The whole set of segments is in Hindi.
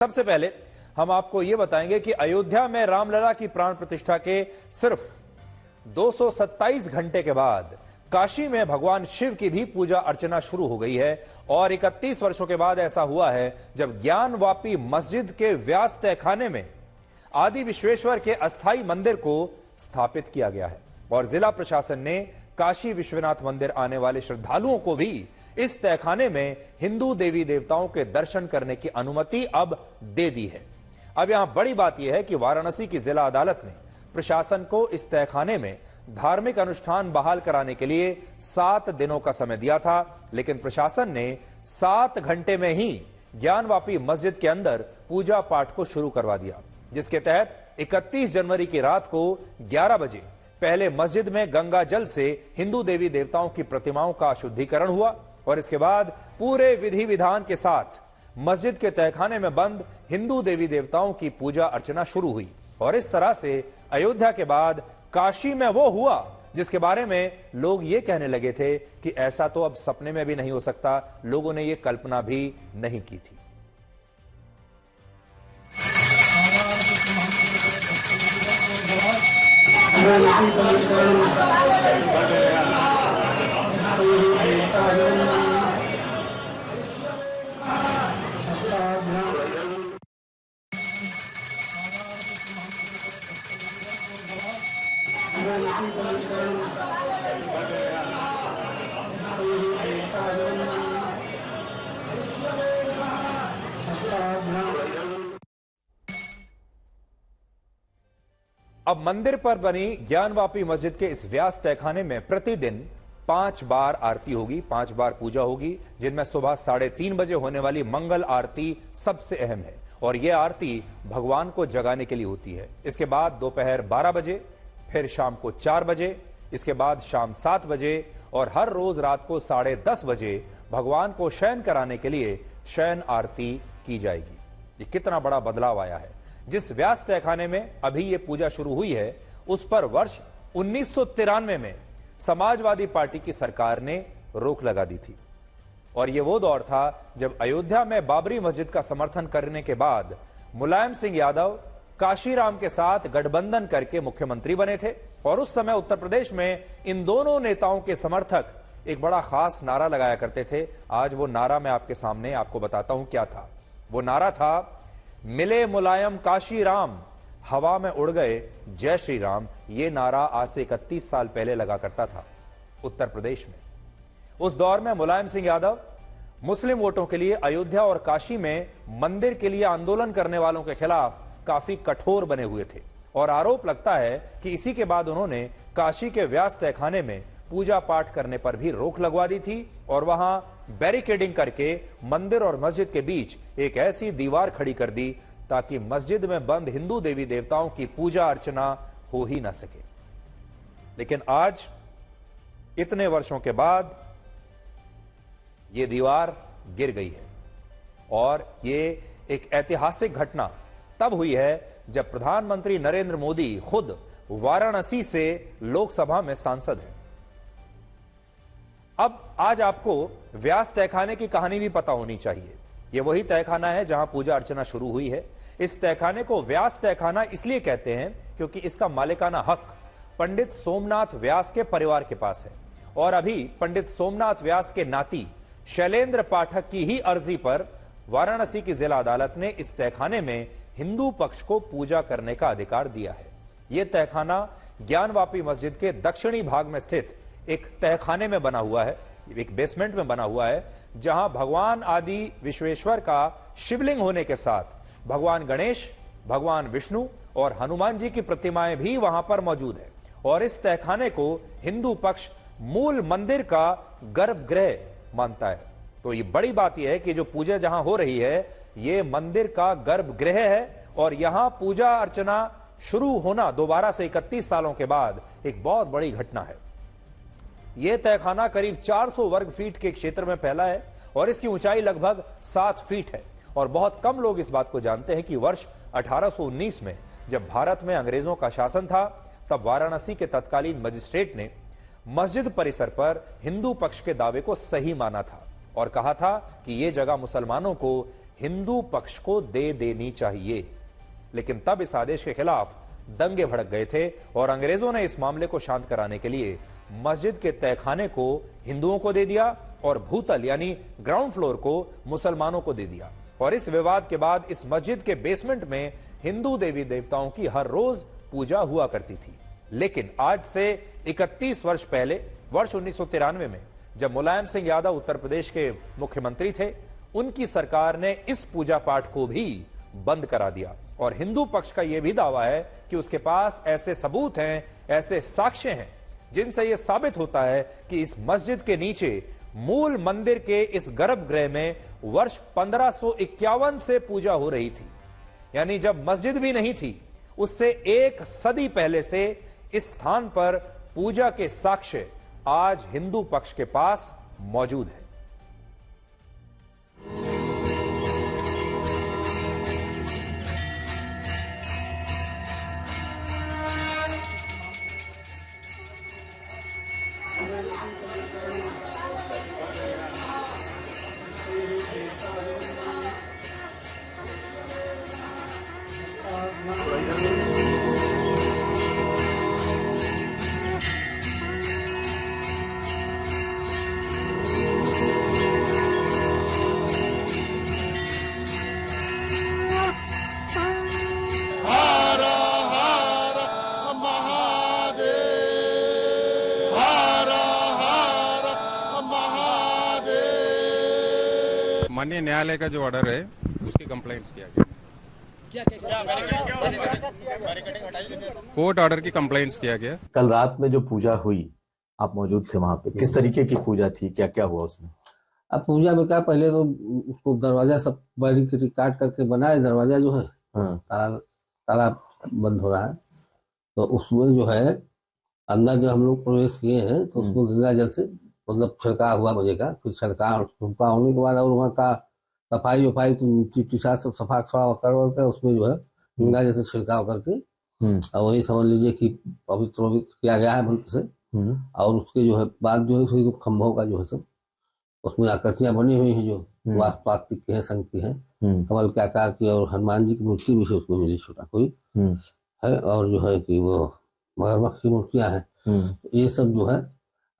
सबसे पहले हम आपको यह बताएंगे कि अयोध्या में रामलला की प्राण प्रतिष्ठा के सिर्फ 227 घंटे के बाद काशी में भगवान शिव की भी पूजा अर्चना शुरू हो गई है और 31 वर्षों के बाद ऐसा हुआ है जब ज्ञानवापी मस्जिद के व्यास तहखाने में आदि विश्वेश्वर के अस्थाई मंदिर को स्थापित किया गया है और जिला प्रशासन ने काशी विश्वनाथ मंदिर आने वाले श्रद्धालुओं को भी इस तहखाने में हिंदू देवी देवताओं के दर्शन करने की अनुमति अब दे दी है। अब यहां बड़ी बात यह है कि वाराणसी की जिला अदालत ने प्रशासन को इस तहखाने में धार्मिक अनुष्ठान बहाल कराने के लिए 7 दिनों का समय दिया था, लेकिन प्रशासन ने 7 घंटे में ही ज्ञानवापी मस्जिद के अंदर पूजा पाठ को शुरू करवा दिया, जिसके तहत 31 जनवरी की रात को 11 बजे पहले मस्जिद में गंगा जल से हिंदू देवी देवताओं की प्रतिमाओं का शुद्धिकरण हुआ और इसके बाद पूरे विधि विधान के साथ मस्जिद के तहखाने में बंद हिंदू देवी देवताओं की पूजा अर्चना शुरू हुई और इस तरह से अयोध्या के बाद काशी में वो हुआ जिसके बारे में लोग ये कहने लगे थे कि ऐसा तो अब सपने में भी नहीं हो सकता, लोगों ने ये कल्पना भी नहीं की थी। अब मंदिर पर बनी ज्ञानवापी मस्जिद के इस व्यास तहखाने में प्रतिदिन 5 बार आरती होगी, 5 बार पूजा होगी, जिनमें सुबह 3:30 बजे होने वाली मंगल आरती सबसे अहम है और यह आरती भगवान को जगाने के लिए होती है। इसके बाद दोपहर 12 बजे, फिर शाम को 4 बजे, इसके बाद शाम 7 बजे और हर रोज रात को 10:30 बजे भगवान को शयन कराने के लिए शयन आरती की जाएगी। ये कितना बड़ा बदलाव आया है। जिस व्यास तहखाने में अभी ये पूजा शुरू हुई है उस पर वर्ष 1993 में समाजवादी पार्टी की सरकार ने रोक लगा दी थी और यह वो दौर था जब अयोध्या में बाबरी मस्जिद का समर्थन करने के बाद मुलायम सिंह यादव काशीराम के साथ गठबंधन करके मुख्यमंत्री बने थे और उस समय उत्तर प्रदेश में इन दोनों नेताओं के समर्थक एक बड़ा खास नारा लगाया करते थे। आज वो नारा मैं आपके सामने आपको बताता हूं क्या था। वो नारा था, मिले मुलायम काशी राम, हवा में उड़ गए जय श्री राम। ये नारा आज से 31 साल पहले लगा करता था उत्तर प्रदेश में। उस दौर में मुलायम सिंह यादव मुस्लिम वोटों के लिए अयोध्या और काशी में मंदिर के लिए आंदोलन करने वालों के खिलाफ काफी कठोर बने हुए थे और आरोप लगता है कि इसी के बाद उन्होंने काशी के व्यास तहखाने में पूजा पाठ करने पर भी रोक लगवा दी थी और वहां बैरिकेडिंग करके मंदिर और मस्जिद के बीच एक ऐसी दीवार खड़ी कर दी ताकि मस्जिद में बंद हिंदू देवी देवताओं की पूजा अर्चना हो ही ना सके। लेकिन आज इतने वर्षों के बाद यह दीवार गिर गई है और यह एक ऐतिहासिक घटना तब हुई है जब प्रधानमंत्री नरेंद्र मोदी खुद वाराणसी से लोकसभा में सांसद हैं। अब आज आपको व्यास तहखाने की कहानी भी पता होनी चाहिए। यह वही तहखाना है जहां पूजा अर्चना शुरू हुई है। इस तहखाने को व्यास तहखाना इसलिए कहते हैं क्योंकि इसका मालिकाना हक पंडित सोमनाथ व्यास के परिवार के पास है और अभी पंडित सोमनाथ व्यास के नाती शैलेंद्र पाठक की ही अर्जी पर वाराणसी की जिला अदालत ने इस तहखाने में हिंदू पक्ष को पूजा करने का अधिकार दिया है। यह तहखाना ज्ञानवापी मस्जिद के दक्षिणी भाग में स्थित एक तहखाने में बना हुआ है, एक बेसमेंट में बना हुआ है, जहां भगवान आदि विश्वेश्वर का शिवलिंग होने के साथ भगवान गणेश, भगवान विष्णु और हनुमान जी की प्रतिमाएं भी वहां पर मौजूद है और इस तहखाने को हिंदू पक्ष मूल मंदिर का गर्भगृह मानता है। तो ये बड़ी बात यह है कि जो पूजा जहां हो रही है ये मंदिर का गर्भगृह है और यहां पूजा अर्चना शुरू होना दोबारा से 31 सालों के बाद एक बहुत बड़ी घटना है। यह तहखाना करीब 400 वर्ग फीट के क्षेत्र में फैला है और इसकी ऊंचाई लगभग 7 फीट है और बहुत कम लोग इस बात को जानते हैं कि वर्ष 1819 में जब भारत में अंग्रेजों का शासन था तब वाराणसी के तत्कालीन मजिस्ट्रेट ने मस्जिद परिसर पर हिंदू पक्ष के दावे को सही माना था और कहा था कि यह जगह मुसलमानों को हिंदू पक्ष को दे देनी चाहिए। लेकिन तब इस आदेश के खिलाफ दंगे भड़क गए थे और अंग्रेजों ने इस मामले को शांत कराने के लिए मस्जिद के तहखाने को हिंदुओं को दे दिया और भूतल यानी ग्राउंड फ्लोर को मुसलमानों को दे दिया। और इस विवाद के बाद इस मस्जिद के बेसमेंट में हिंदू देवी देवताओं की हर रोज पूजा हुआ करती थी। लेकिन आज से 31 वर्ष पहले वर्ष 1993 में जब मुलायम सिंह यादव उत्तर प्रदेश के मुख्यमंत्री थे, उनकी सरकार ने इस पूजा पाठ को भी बंद करा दिया। और हिंदू पक्ष का यह भी दावा है कि उसके पास ऐसे सबूत हैं, ऐसे साक्ष्य हैं जिनसे यह साबित होता है कि इस मस्जिद के नीचे मूल मंदिर के इस गर्भगृह में वर्ष 1551 से पूजा हो रही थी। यानी जब मस्जिद भी नहीं थी, उससे 1 सदी पहले से इस स्थान पर पूजा के साक्ष्य आज हिंदू पक्ष के पास मौजूद है। माननीय न्यायालय का जो ऑर्डर है उसकी कंप्लेंट्स किया गया। कोर्ट ऑर्डर की कंप्लेंट्स किया गया। कल रात में जो पूजा हुई, आप मौजूद थे वहां पे, किस तरीके की पूजा थी, क्या क्या हुआ उसमें? अब पूजा में क्या, पहले तो उसको दरवाजा सब बैरिकेड काट करके बनाए, दरवाजा जो है ताला बंद हो रहा है, तो उसमें जो है अंदर जब हम लोग प्रवेश किए हैं तो उसको गंगा जल से मतलब छिड़का हुआ बजेगा। फिर छिड़का होने के बाद और वहाँ का सफाई वफाई चिट्टी साथ सब सफा कर उसमें जो है गंगा जल से छिड़काव करके और वही समझ लीजिए कि पवित्र किया गया है मंत्र से। और उसके जो है बाद जो है खंभों का जो है सब उसमें आकृतियां बनी हुई हैं जो वास्तविक की है, संघ की है, कमल के आकार की, और हनुमान जी की मूर्ति भी उसमें मिली छोटा कोई है, और जो है कि वो मगरमच्छ की मूर्तियां हैं। ये सब जो है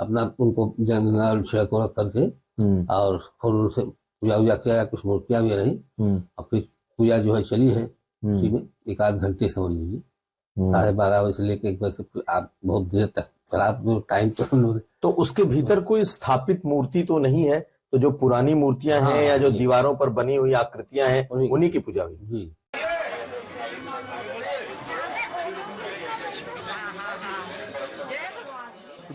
अपना उनको जंगल छिड़क रख करके और फूल से पूजा वूजा किया, कुछ मूर्तियां भी रही और फिर पूजा जो है चली है उसी में 1 आध घंटे समझ लीजिए, 12:30 बजे से लेकर 1 बजे से आप बहुत देर तक चला टाइम तो उसके भीतर कोई स्थापित मूर्ति तो नहीं है? तो जो पुरानी मूर्तियां हैं या जो दीवारों पर बनी हुई आकृतियां हैं उन्हीं की पूजा हुई? जी।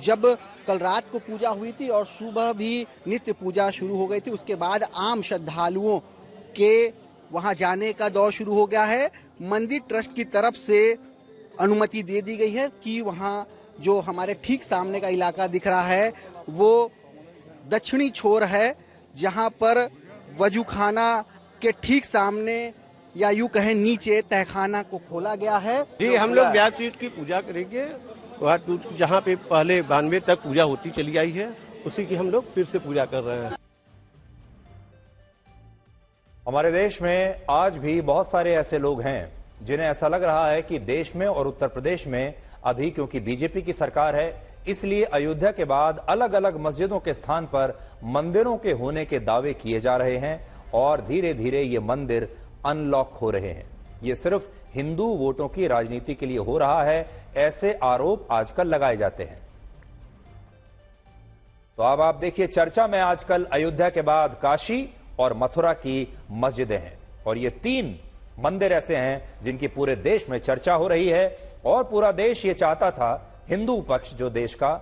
जब कल रात को पूजा हुई थी और सुबह भी नित्य पूजा शुरू हो गई थी, उसके बाद आम श्रद्धालुओं के वहां जाने का दौर शुरू हो गया है। मंदिर ट्रस्ट की तरफ से अनुमति दे दी गई है कि वहां जो हमारे ठीक सामने का इलाका दिख रहा है वो दक्षिणी छोर है, जहां पर वजूखाना के ठीक सामने या यूं कहें नीचे तहखाना को खोला गया है। जी, हम लोग व्यासपीठ की पूजा करेंगे, जहाँ पे पहले 92 तक पूजा होती चली आई है उसी की हम लोग फिर से पूजा कर रहे हैं। हमारे देश में आज भी बहुत सारे ऐसे लोग हैं जिन्हें ऐसा लग रहा है कि देश में और उत्तर प्रदेश में अभी क्योंकि बीजेपी की सरकार है इसलिए अयोध्या के बाद अलग अलग मस्जिदों के स्थान पर मंदिरों के होने के दावे किए जा रहे हैं और धीरे धीरे ये मंदिर अनलॉक हो रहे हैं। ये सिर्फ हिंदू वोटों की राजनीति के लिए हो रहा है, ऐसे आरोप आजकल लगाए जाते हैं। तो अब आप देखिए, चर्चा में आजकल अयोध्या के बाद काशी और मथुरा की मस्जिदें हैं और ये 3 मंदिर ऐसे हैं जिनकी पूरे देश में चर्चा हो रही है और पूरा देश ये चाहता था, हिंदू पक्ष जो देश का,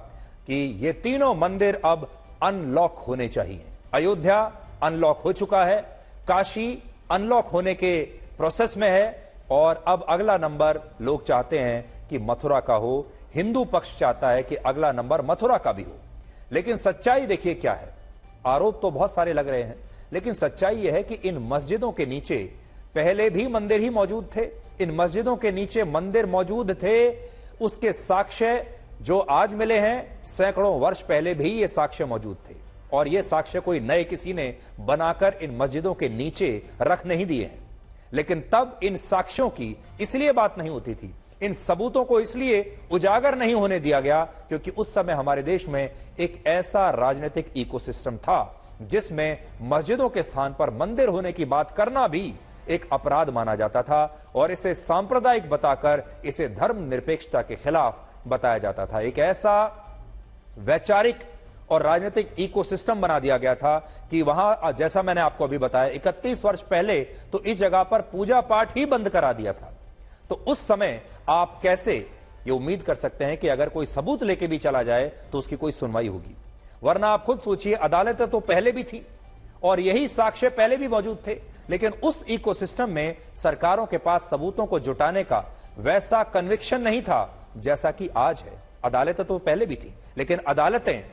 कि ये तीनों मंदिर अब अनलॉक होने चाहिए। अयोध्या अनलॉक हो चुका है, काशी अनलॉक होने के प्रोसेस में है और अब अगला नंबर लोग चाहते हैं कि मथुरा का हो। हिंदू पक्ष चाहता है कि अगला नंबर मथुरा का भी हो। लेकिन सच्चाई देखिए क्या है। आरोप तो बहुत सारे लग रहे हैं, लेकिन सच्चाई यह है कि इन मस्जिदों के नीचे पहले भी मंदिर ही मौजूद थे। इन मस्जिदों के नीचे मंदिर मौजूद थे, उसके साक्ष्य जो आज मिले हैं, सैकड़ों वर्ष पहले भी ये साक्ष्य मौजूद थे और ये साक्ष्य कोई नए किसी ने बनाकर इन मस्जिदों के नीचे रख नहीं दिए हैं। लेकिन तब इन साक्ष्यों की इसलिए बात नहीं होती थी, इन सबूतों को इसलिए उजागर नहीं होने दिया गया क्योंकि उस समय हमारे देश में एक ऐसा राजनीतिक इकोसिस्टम था जिसमें मस्जिदों के स्थान पर मंदिर होने की बात करना भी एक अपराध माना जाता था और इसे सांप्रदायिक बताकर इसे धर्मनिरपेक्षता के खिलाफ बताया जाता था। एक ऐसा वैचारिक और राजनीतिक इकोसिस्टम बना दिया गया था कि वहां, जैसा मैंने आपको अभी बताया, 31 वर्ष पहले तो इस जगह पर पूजा पाठ ही बंद करा दिया था। तो उस समय आप कैसे ये उम्मीद कर सकते हैं कि अगर कोई सबूत लेके भी चला जाए तो उसकी कोई सुनवाई होगी? वरना आप खुद सोचिए, अदालतें तो पहले भी थी और यही साक्ष्य पहले भी मौजूद थे, लेकिन उस इकोसिस्टम में सरकारों के पास सबूतों को जुटाने का वैसा कन्विक्शन नहीं था जैसा कि आज है। अदालतें तो पहले भी थी, लेकिन अदालतें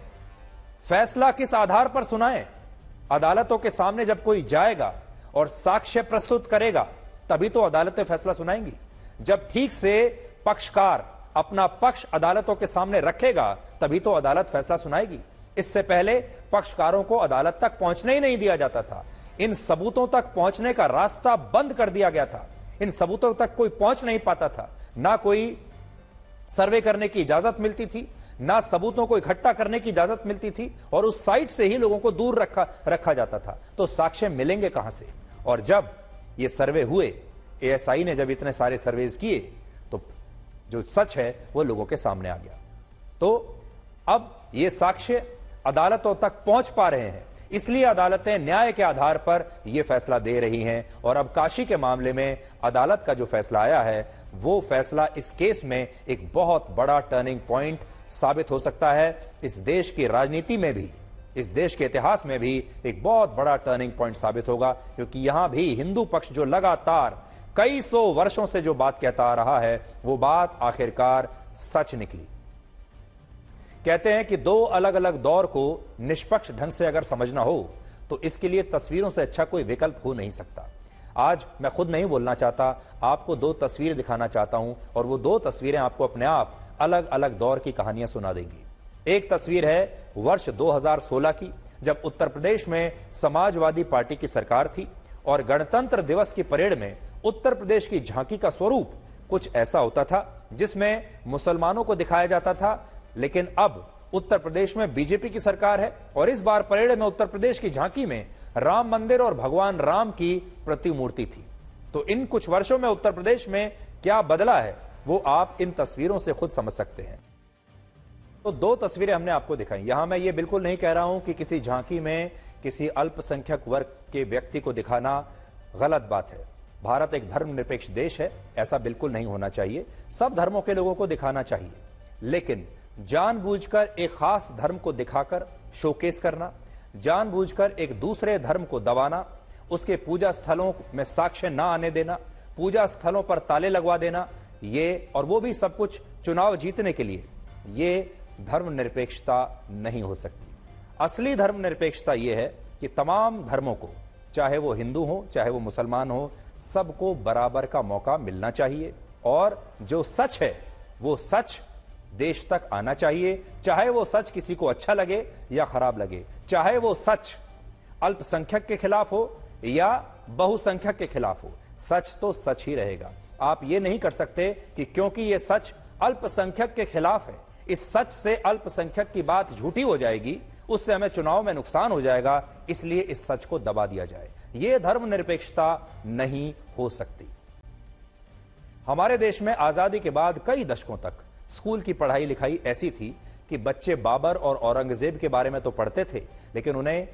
फैसला किस आधार पर सुनाएं? अदालतों के सामने जब कोई जाएगा और साक्ष्य प्रस्तुत करेगा तभी तो अदालतें फैसला सुनाएंगी। जब ठीक से पक्षकार अपना पक्ष अदालतों के सामने रखेगा तभी तो अदालत फैसला सुनाएगी। इससे पहले पक्षकारों को अदालत तक पहुंचने ही नहीं दिया जाता था। इन सबूतों तक पहुंचने का रास्ता बंद कर दिया गया था। इन सबूतों तक कोई पहुंच नहीं पाता था, ना कोई सर्वे करने की इजाजत मिलती थी, ना सबूतों को इकट्ठा करने की इजाजत मिलती थी और उस साइट से ही लोगों को दूर रखा जाता था। तो साक्ष्य मिलेंगे कहां से? और जब ये सर्वे हुए, एएसआई ने जब इतने सारे सर्वेज किए तो जो सच है वो लोगों के सामने आ गया। तो अब ये साक्ष्य अदालतों तक पहुंच पा रहे हैं, इसलिए अदालतें न्याय के आधार पर यह फैसला दे रही हैं। और अब काशी के मामले में अदालत का जो फैसला आया है वो फैसला इस केस में एक बहुत बड़ा टर्निंग पॉइंट साबित हो सकता है। इस देश की राजनीति में भी, इस देश के इतिहास में भी एक बहुत बड़ा टर्निंग पॉइंट साबित होगा, क्योंकि यहां भी हिंदू पक्ष जो लगातार कई सौ वर्षों से जो बात कहता आ रहा है वो बात आखिरकार सच निकली। कहते हैं कि दो अलग अलग दौर को निष्पक्ष ढंग से अगर समझना हो तो इसके लिए तस्वीरों से अच्छा कोई विकल्प हो नहीं सकता। आज मैं खुद नहीं बोलना चाहता, आपको दो तस्वीरें दिखाना चाहता हूं और वो दो तस्वीरें आपको अपने आप अलग अलग दौर की कहानियां सुना देंगी। एक तस्वीर है वर्ष 2016 की, जब उत्तर प्रदेश में समाजवादी पार्टी की सरकार थी और गणतंत्र दिवस की परेड में उत्तर प्रदेश की झांकी का स्वरूप कुछ ऐसा होता था जिसमें मुसलमानों को दिखाया जाता था। लेकिन अब उत्तर प्रदेश में बीजेपी की सरकार है और इस बार परेड में उत्तर प्रदेश की झांकी में राम मंदिर और भगवान राम की प्रतिमूर्ति थी। तो इन कुछ वर्षों में उत्तर प्रदेश में क्या बदला है वो आप इन तस्वीरों से खुद समझ सकते हैं। तो दो तस्वीरें हमने आपको दिखाई। यहां मैं ये बिल्कुल नहीं कह रहा हूं कि किसी झांकी में किसी अल्पसंख्यक वर्ग के व्यक्ति को दिखाना गलत बात है। भारत एक धर्मनिरपेक्ष देश है, ऐसा बिल्कुल नहीं होना चाहिए। सब धर्मों के लोगों को दिखाना चाहिए, लेकिन जानबूझकर एक खास धर्म को दिखाकर शोकेस करना, जानबूझकर एक दूसरे धर्म को दबाना, उसके पूजा स्थलों में साक्ष्य ना आने देना, पूजा स्थलों पर ताले लगवा देना, ये और वो भी सब कुछ चुनाव जीतने के लिए, ये धर्मनिरपेक्षता नहीं हो सकती। असली धर्मनिरपेक्षता यह है कि तमाम धर्मों को, चाहे वो हिंदू हो चाहे वो मुसलमान हो, सबको बराबर का मौका मिलना चाहिए और जो सच है वो सच देश तक आना चाहिए, चाहे वो सच किसी को अच्छा लगे या खराब लगे, चाहे वो सच अल्पसंख्यक के खिलाफ हो या बहुसंख्यक के खिलाफ हो, सच तो सच ही रहेगा। आप ये नहीं कर सकते कि क्योंकि ये सच अल्पसंख्यक के खिलाफ है, इस सच से अल्पसंख्यक की बात झूठी हो जाएगी, उससे हमें चुनाव में नुकसान हो जाएगा, इसलिए इस सच को दबा दिया जाए। यह धर्मनिरपेक्षता नहीं हो सकती। हमारे देश में आजादी के बाद कई दशकों तक स्कूल की पढ़ाई लिखाई ऐसी थी कि बच्चे बाबर और औरंगजेब के बारे में तो पढ़ते थे, लेकिन उन्हें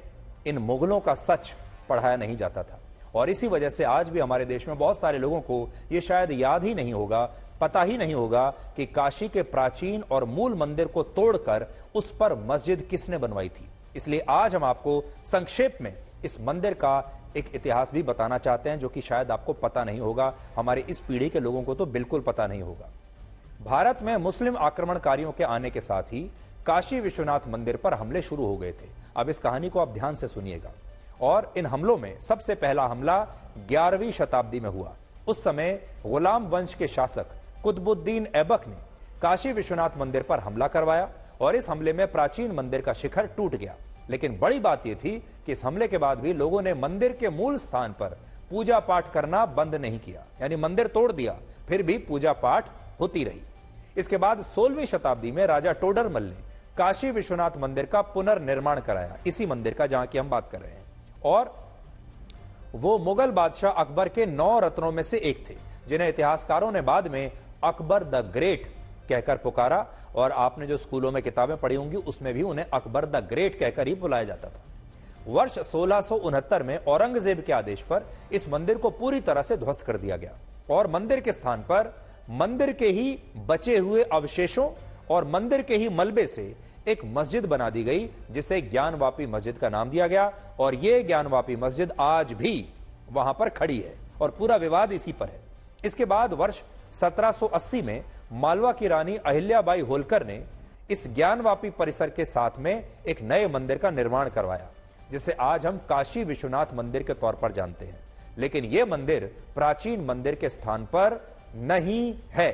इन मुगलों का सच पढ़ाया नहीं जाता था। और इसी वजह से आज भी हमारे देश में बहुत सारे लोगों को यह शायद याद ही नहीं होगा, पता ही नहीं होगा कि काशी के प्राचीन और मूल मंदिर को तोड़कर उस पर मस्जिद किसने बनवाई थी। इसलिए आज हम आपको संक्षेप में इस मंदिर का एक इतिहास भी बताना चाहते हैं जो कि शायद आपको पता नहीं होगा, हमारी इस पीढ़ी के लोगों को तो बिल्कुल पता नहीं होगा। भारत में मुस्लिम आक्रमणकारियों के आने के साथ ही काशी विश्वनाथ मंदिर पर हमले शुरू हो गए थे। अब इस कहानी को आप ध्यान से सुनिएगा। और इन हमलों में सबसे पहला हमला 11वीं शताब्दी में हुआ। उस समय गुलाम वंश के शासक कुतुबुद्दीन ऐबक ने काशी विश्वनाथ मंदिर पर हमला करवाया और इस हमले में प्राचीन मंदिर का शिखर टूट गया। लेकिन बड़ी बात यह थी कि इस हमले के बाद भी लोगों ने मंदिर के मूल स्थान पर पूजा पाठ करना बंद नहीं किया, यानी मंदिर तोड़ दिया, फिर भी पूजा पाठ होती रही। इसके बाद 16वीं शताब्दी में राजा टोडरमल ने काशी विश्वनाथ मंदिर का पुनर्निर्माण कराया, इसी मंदिर का जहां की हम बात कर रहे हैं। और वो मुगल बादशाह अकबर के 9 रत्नों में से एक थे, जिन्हें इतिहासकारों ने बाद में अकबर द ग्रेट कहकर पुकारा। और आपने जो स्कूलों में किताबें पढ़ी होंगी उसमें भी उन्हें अकबर द ग्रेट कहकर ही बुलाया जाता था। वर्ष 1669 में औरंगजेब के आदेश पर इस मंदिर को पूरी तरह से ध्वस्त कर दिया गया और मंदिर के स्थान पर मंदिर के ही बचे हुए अवशेषों और मंदिर के ही मलबे से एक मस्जिद बना दी गई, जिसे ज्ञानवापी मस्जिद का नाम दिया गया। और यह ज्ञानवापी मस्जिद आज भी वहां पर खड़ी है और पूरा विवाद इसी पर है। इसके बाद वर्ष 1780 में मालवा की रानी अहिल्याबाई होलकर ने इस ज्ञानवापी परिसर के साथ में एक नए मंदिर का निर्माण करवाया, जिसे आज हम काशी विश्वनाथ मंदिर के तौर पर जानते हैं। लेकिन यह मंदिर प्राचीन मंदिर के स्थान पर नहीं है।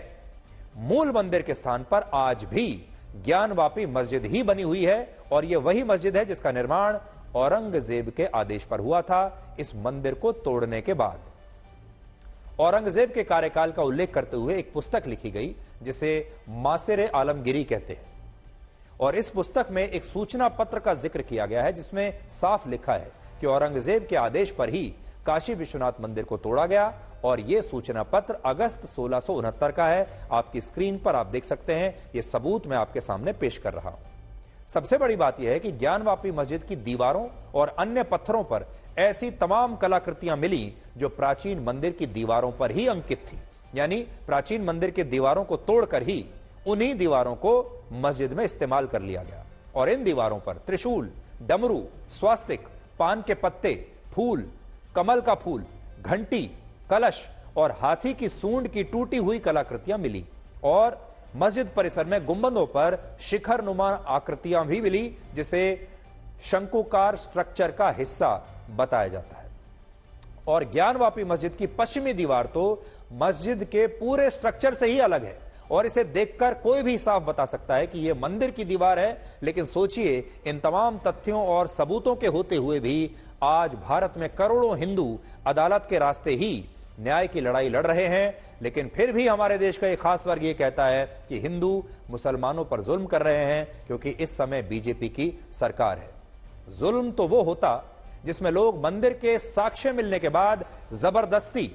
मूल मंदिर के स्थान पर आज भी ज्ञानवापी मस्जिद ही बनी हुई है और यह वही मस्जिद है जिसका निर्माण औरंगजेब के आदेश पर हुआ था। इस मंदिर को तोड़ने के बाद औरंगजेब के कार्यकाल का उल्लेख करते हुए एक पुस्तक लिखी गई, जिसे मासिर आलमगिरी कहते हैं। और इस पुस्तक में एक सूचना पत्र का जिक्र किया गया है, जिसमें साफ लिखा है कि औरंगजेब के आदेश पर ही काशी विश्वनाथ मंदिर को तोड़ा गया। और यह सूचना पत्र अगस्त 1669 का है। आपकी स्क्रीन पर आप देख सकते हैं, यह सबूत मैं आपके सामने पेश कर रहा हूं। सबसे बड़ी बात यह है कि ज्ञानवापी मस्जिद की दीवारों और अन्य पत्थरों पर ऐसी तमाम कलाकृतियां मिली जो प्राचीन मंदिर की दीवारों पर ही अंकित थी, यानी प्राचीन मंदिर की दीवारों को तोड़कर ही उन्हीं दीवारों को मस्जिद में इस्तेमाल कर लिया गया। और इन दीवारों पर त्रिशूल, डमरू, स्वास्तिक, पान के पत्ते, फूल, कमल का फूल, घंटी, कलश और हाथी की सूंड की टूटी हुई कलाकृतियां मिली। और मस्जिद परिसर में गुंबदों पर शिखर नुमा आकृतियां भी मिली, जिसे शंकुकार स्ट्रक्चर का हिस्सा बताया जाता है। और ज्ञानवापी मस्जिद की पश्चिमी दीवार तो मस्जिद के पूरे स्ट्रक्चर से ही अलग है और इसे देखकर कोई भी साफ बता सकता है कि यह मंदिर की दीवार है। लेकिन सोचिए, इन तमाम तथ्यों और सबूतों के होते हुए भी आज भारत में करोड़ों हिंदू अदालत के रास्ते ही न्याय की लड़ाई लड़ रहे हैं। लेकिन फिर भी हमारे देश का एक खास वर्ग यह कहता है कि हिंदू मुसलमानों पर जुल्म कर रहे हैं, क्योंकि इस समय बीजेपी की सरकार है। जुल्म तो वो होता जिसमें लोग मंदिर के साक्ष्य मिलने के बाद जबरदस्ती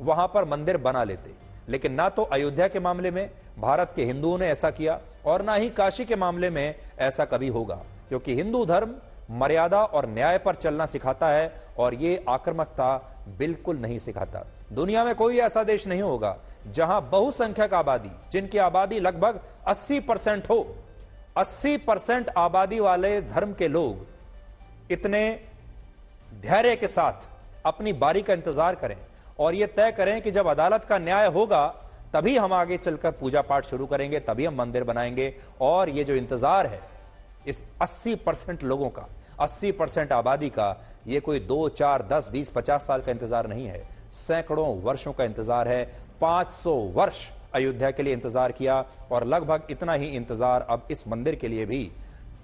वहां पर मंदिर बना लेते, लेकिन ना तो अयोध्या के मामले में भारत के हिंदुओं ने ऐसा किया और ना ही काशी के मामले में ऐसा कभी होगा, क्योंकि हिंदू धर्म मर्यादा और न्याय पर चलना सिखाता है और ये आक्रामकता बिल्कुल नहीं सिखाता। दुनिया में कोई ऐसा देश नहीं होगा जहां बहुसंख्यक आबादी, जिनकी आबादी लगभग 80% हो, 80% आबादी वाले धर्म के लोग इतने धैर्य के साथ अपनी बारी का इंतजार करें और यह तय करें कि जब अदालत का न्याय होगा तभी हम आगे चलकर पूजा पाठ शुरू करेंगे, तभी हम मंदिर बनाएंगे। और ये जो इंतजार है इस 80% लोगों का, 80% आबादी का, ये कोई 2, 4, 10, 20, 50 साल का इंतजार नहीं है, सैकड़ों वर्षों का इंतजार है। 500 वर्ष अयोध्या के लिए इंतजार किया और लगभग इतना ही इंतजार अब इस मंदिर के लिए भी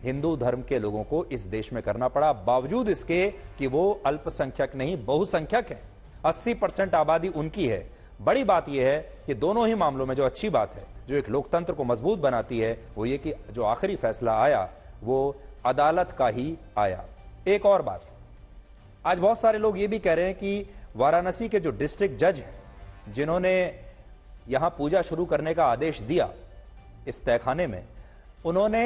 हिंदू धर्म के लोगों को इस देश में करना पड़ा, बावजूद इसके कि वो अल्पसंख्यक नहीं बहुसंख्यक है। 80% आबादी उनकी है। बड़ी बात यह है कि दोनों ही मामलों में जो अच्छी बात है, जो एक लोकतंत्र को मजबूत बनाती है, वो ये कि जो आखिरी फैसला आया वो अदालत का ही आया। एक और बात, आज बहुत सारे लोग ये भी कह रहे हैं कि वाराणसी के जो डिस्ट्रिक्ट जज हैं, जिन्होंने यहां पूजा शुरू करने का आदेश दिया इस तहखाने में, उन्होंने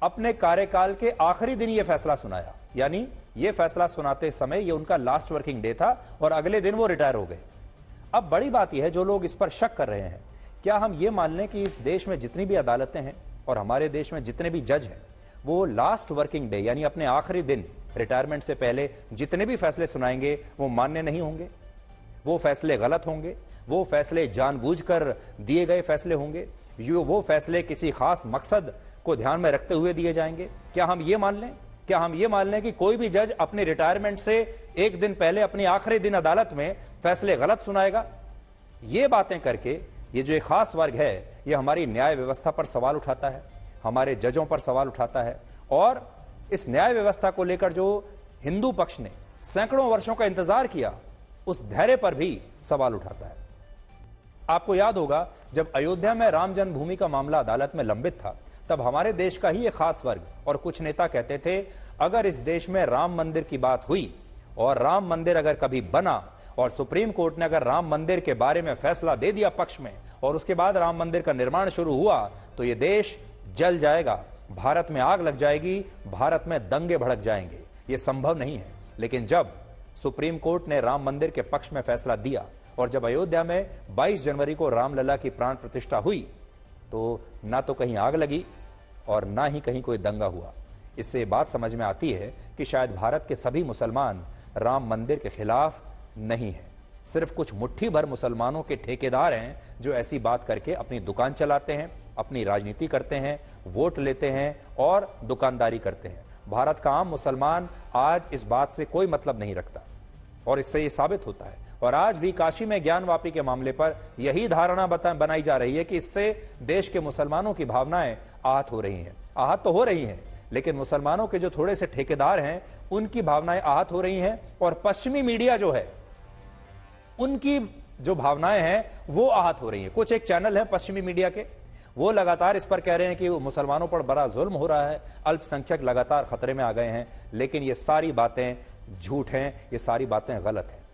अपने कार्यकाल के आखिरी दिन यह फैसला सुनाया, यानी यह फैसला सुनाते समय यह उनका लास्ट वर्किंग डे था और अगले दिन वो रिटायर हो गए। अब बड़ी बात यह है, जो लोग इस पर शक कर रहे हैं, क्या हम ये मान लें कि इस देश में जितनी भी अदालतें हैं और हमारे देश में जितने भी जज हैं, वो लास्ट वर्किंग डे यानी अपने आखिरी दिन रिटायरमेंट से पहले जितने भी फैसले सुनाएंगे वो मान्य नहीं होंगे, वो फैसले गलत होंगे, वो फैसले जानबूझकर दिए गए फैसले होंगे, वो फैसले किसी खास मकसद को ध्यान में रखते हुए दिए जाएंगे? क्या हम ये मान लें? क्या हम ये मान लें कि कोई भी जज अपने रिटायरमेंट से एक दिन पहले अपने आखिरी दिन अदालत में फैसले गलत सुनाएगा? ये बातें करके ये जो एक खास वर्ग है, ये हमारी न्याय व्यवस्था पर सवाल उठाता है, हमारे जजों पर सवाल उठाता है और इस न्याय व्यवस्था को लेकर जो हिंदू पक्ष ने सैकड़ों वर्षों का इंतजार किया, उस धैर्य पर भी सवाल उठाता है। आपको याद होगा, जब अयोध्या में राम जन्मभूमि का मामला अदालत में लंबित था, तब हमारे देश का ही एक खास वर्ग और कुछ नेता कहते थे, अगर इस देश में राम मंदिर की बात हुई और राम मंदिर अगर कभी बना और सुप्रीम कोर्ट ने अगर राम मंदिर के बारे में फैसला दे दिया पक्ष में और उसके बाद राम मंदिर का निर्माण शुरू हुआ, तो यह देश जल जाएगा, भारत में आग लग जाएगी, भारत में दंगे भड़क जाएंगे। यह संभव नहीं है। लेकिन जब सुप्रीम कोर्ट ने राम मंदिर के पक्ष में फैसला दिया और जब अयोध्या में 22 जनवरी को रामलला की प्राण प्रतिष्ठा हुई, तो ना तो कहीं आग लगी और ना ही कहीं कोई दंगा हुआ। इससे बात समझ में आती है कि शायद भारत के सभी मुसलमान राम मंदिर के खिलाफ नहीं है। सिर्फ कुछ मुट्ठी भर मुसलमानों के ठेकेदार हैं जो ऐसी बात करके अपनी दुकान चलाते हैं, अपनी राजनीति करते हैं, वोट लेते हैं और दुकानदारी करते हैं। भारत का आम मुसलमान आज इस बात से कोई मतलब नहीं रखता और इससे यह साबित होता है। और आज भी काशी में ज्ञानवापी के मामले पर यही धारणा बनाई जा रही है कि इससे देश के मुसलमानों की भावनाएं आहत हो रही हैं। आहत तो हो रही हैं, लेकिन मुसलमानों के जो थोड़े से ठेकेदार हैं उनकी भावनाएं आहत हो रही हैं और पश्चिमी मीडिया जो है उनकी जो भावनाएं हैं वो आहत हो रही हैं। कुछ एक चैनल है पश्चिमी मीडिया के, वो लगातार इस पर कह रहे हैं कि मुसलमानों पर बड़ा जुल्म हो रहा है, अल्पसंख्यक लगातार खतरे में आ गए हैं। लेकिन ये सारी बातें झूठ हैं, ये सारी बातें गलत हैं।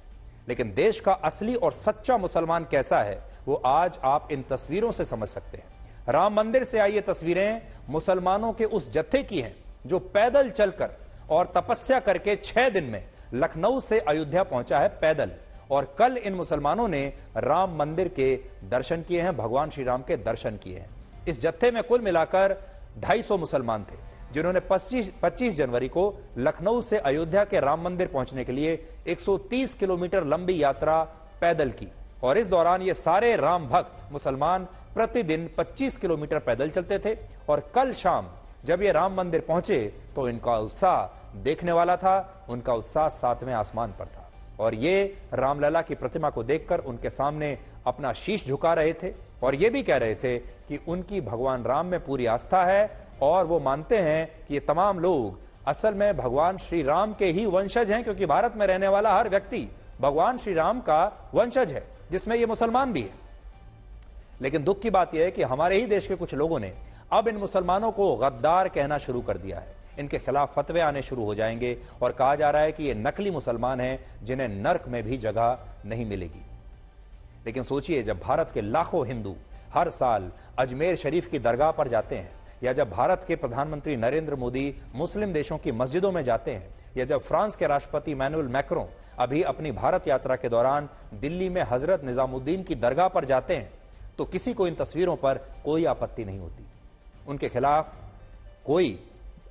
लेकिन देश का असली और सच्चा मुसलमान कैसा है वो आज आप इन तस्वीरों से समझ सकते हैं। राम मंदिर से आई ये तस्वीरें मुसलमानों के उस जत्थे की हैं जो पैदल चलकर और तपस्या करके 6 दिन में लखनऊ से अयोध्या पहुंचा है पैदल। और कल इन मुसलमानों ने राम मंदिर के दर्शन किए हैं, भगवान श्री राम के दर्शन किए हैं। इस जत्थे में कुल मिलाकर 250 मुसलमान थे जिन्होंने 25 जनवरी को लखनऊ से अयोध्या के राम मंदिर पहुंचने के लिए 130 किलोमीटर लंबी यात्रा पैदल की। और इस दौरान ये सारे राम भक्त मुसलमान प्रतिदिन 25 किलोमीटर पैदल चलते थे। और कल शाम जब ये राम मंदिर पहुंचे तो इनका उत्साह देखने वाला था, उनका उत्साह 7वें आसमान पर था। और ये रामलला की प्रतिमा को देखकर उनके सामने अपना शीश झुका रहे थे और ये भी कह रहे थे कि उनकी भगवान राम में पूरी आस्था है और वो मानते हैं कि ये तमाम लोग असल में भगवान श्री राम के ही वंशज हैं, क्योंकि भारत में रहने वाला हर व्यक्ति भगवान श्री राम का वंशज है, जिसमें ये मुसलमान भी है। लेकिन दुख की बात यह है कि हमारे ही देश के कुछ लोगों ने अब इन मुसलमानों को गद्दार कहना शुरू कर दिया है। इनके खिलाफ फतवे आने शुरू हो जाएंगे और कहा जा रहा है कि ये नकली मुसलमान हैं जिन्हें नर्क में भी जगह नहीं मिलेगी। लेकिन सोचिए, जब भारत के लाखों हिंदू हर साल अजमेर शरीफ की दरगाह पर जाते हैं, या जब भारत के प्रधानमंत्री नरेंद्र मोदी मुस्लिम देशों की मस्जिदों में जाते हैं, या जब फ्रांस के राष्ट्रपति इमैनुअल मैक्रों अभी अपनी भारत यात्रा के दौरान दिल्ली में हजरत निजामुद्दीन की दरगाह पर जाते हैं, तो किसी को इन तस्वीरों पर कोई आपत्ति नहीं होती। उनके खिलाफ कोई